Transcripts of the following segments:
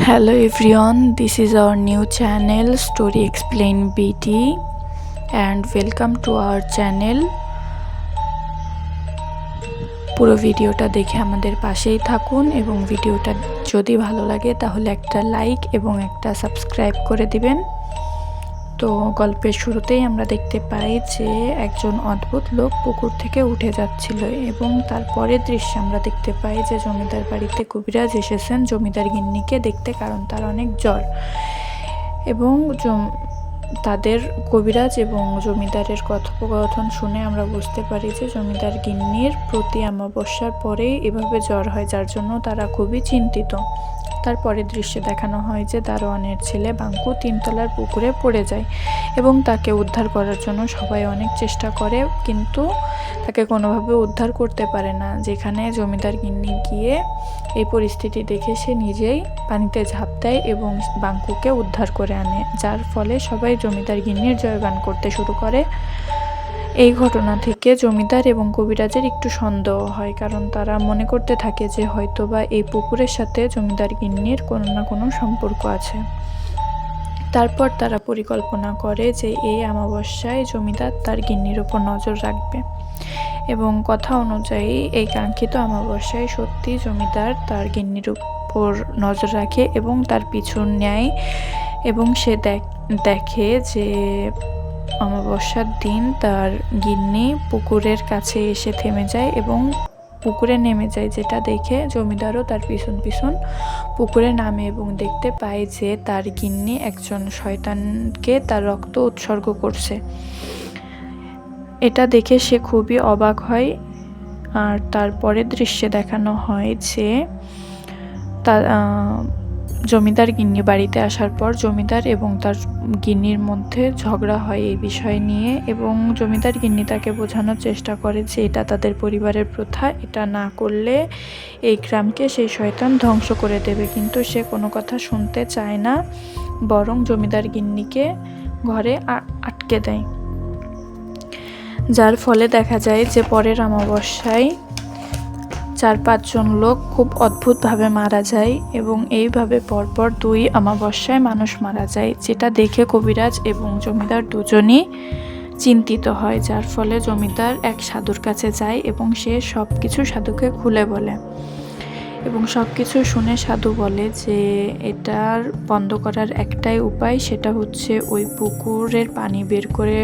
Hello everyone, this is our new channel Story Explain BT and welcome to our channel. পুরো ভিডিওটা দেখে আমাদের পাশেই থাকুন এবং ভিডিওটা যদি ভালো লাগে তাহলে একটা লাইক এবং একটা সাবস্ক্রাইব করে দিবেন। তো গল্পের শুরুতেই আমরা দেখতে পাই যে একজন অদ্ভুত লোক পুকুর থেকে উঠে যাচ্ছিল এবং তারপরের দৃশ্যে আমরা দেখতে পাই যে জমিদার বাড়িতে কবিরাজ এসেছেন জমিদার গিন্নিকে দেখতে, কারণ তার অনেক জ্বর। এবং তাদের কবিরাজ এবং জমিদারের কথোপকথন শুনে আমরা বুঝতে পারি যে জমিদার গিন্নির প্রতি অমাবস্যার পরেই এভাবে জ্বর হয়, যার জন্য তারা খুবই চিন্তিত। তারপরের দৃশ্যে দেখানো হয় যে দারোয়ানের ছেলে বাঙ্কু তিনতলার পুকুরে পড়ে যায় এবং তাকে উদ্ধার করার জন্য সবাই অনেক চেষ্টা করে, কিন্তু তাকে কোনোভাবে উদ্ধার করতে পারে না। যেখানে জমিদার গিন্নি গিয়ে এই পরিস্থিতি দেখে সে নিজেই পানিতে ঝাঁপ দেয় এবং বাঙ্কুকে উদ্ধার করে আনে, যার ফলে সবাই জমিদার গিন্নির জয়গান করতে শুরু করে। এই ঘটনা থেকে জমিদার এবং কবিরাজের একটু সন্দেহ হয়, কারণ তারা মনে করতে থাকে যে হয়তোবা এই পুকুরের সাথে জমিদার গিন্নির কোনো না কোনো সম্পর্ক আছে। তারপর তারা পরিকল্পনা করে যে এই অমাবস্যায় জমিদার তার গিন্নির ওপর নজর রাখবে এবং কথা অনুযায়ী এই কাঙ্ক্ষিত অমাবস্যায় সত্যি জমিদার তার গিন্নির উপর নজর রাখে এবং তার পিছু নেয় এবং সে দেখে যে অমাবস্যার দিন তার গিন্নি পুকুরের কাছে এসে থেমে যায় এবং পুকুরে নেমে যায়, যেটা দেখে জমিদারও তার পিছন পিছন পুকুরে নামে এবং দেখতে পায় যে তার গিন্নি একজন শয়তানকে তার রক্ত উৎসর্গ করছে। এটা দেখে সে খুবই অবাক হয়। আর তারপরের দৃশ্যে দেখানো হয় যে তার জমিদার গিন্নি বাড়িতে আসার পর জমিদার এবং তার গিন্নির মধ্যে ঝগড়া হয় এই বিষয় নিয়ে এবং জমিদার গিন্নি তাকে বোঝানোর চেষ্টা করে যে এটা তাদের পরিবারের প্রথা, এটা না করলে এই গ্রামকে সেই শয়তান ধ্বংস করে দেবে, কিন্তু সে কোনো কথা শুনতে চায় না, বরং জমিদার গিন্নিকে ঘরে আটকে দেয়। যার ফলে দেখা যায় যে পরের অমাবস্যায় 4-5 জন লোক খুব অদ্ভুতভাবে মারা যায় এবং এইভাবে পরপর 2 অমাবস্যায় মানুষ মারা যায়, যেটা দেখে কবিরাজ এবং জমিদার দুজনই চিন্তিত হয়। যার ফলে জমিদার এক সাধুর কাছে যায় এবং সে সব কিছু সাধুকে খুলে বলে এবং সব কিছু শুনে সাধু বলে যে এটার বন্ধ করার একটাই উপায়, সেটা হচ্ছে ওই পুকুরের পানি বের করে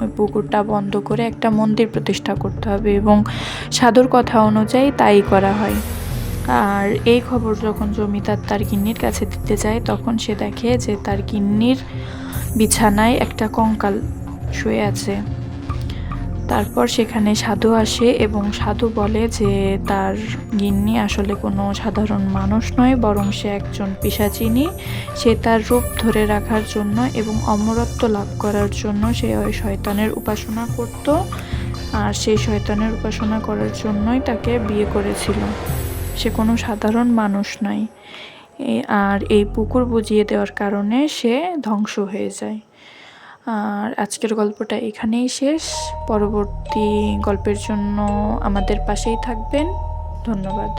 ওই পুকুরটা বন্ধ করে একটা মন্দির প্রতিষ্ঠা করতে হবে এবং সাধুর কথা অনুযায়ী তাই করা হয়। আর এই খবর যখন জমিদার তার গিন্নির কাছে দিতে যায় তখন সে দেখে যে তার গিন্নির বিছানায় একটা কঙ্কাল শুয়ে আছে। তারপর সেখানে সাধু আসে এবং সাধু বলে যে তার গিন্নি আসলে কোনো সাধারণ মানুষ নয়, বরং সে একজন পিশাচিনী। সে তার রূপ ধরে রাখার জন্য এবং অমরত্ব লাভ করার জন্য সে ওই শয়তানের উপাসনা করত, আর সেই শয়তানের উপাসনা করার জন্যই তাকে বিয়ে করেছিল। সে কোনো সাধারণ মানুষ নয়। আর এই পুকুর বুঝিয়ে দেওয়ার কারণে সে ধ্বংস হয়ে যায়। আর আজকের গল্পটা এখানেই শেষ। পরবর্তী গল্পের জন্য আমাদের পাশেই থাকবেন। ধন্যবাদ।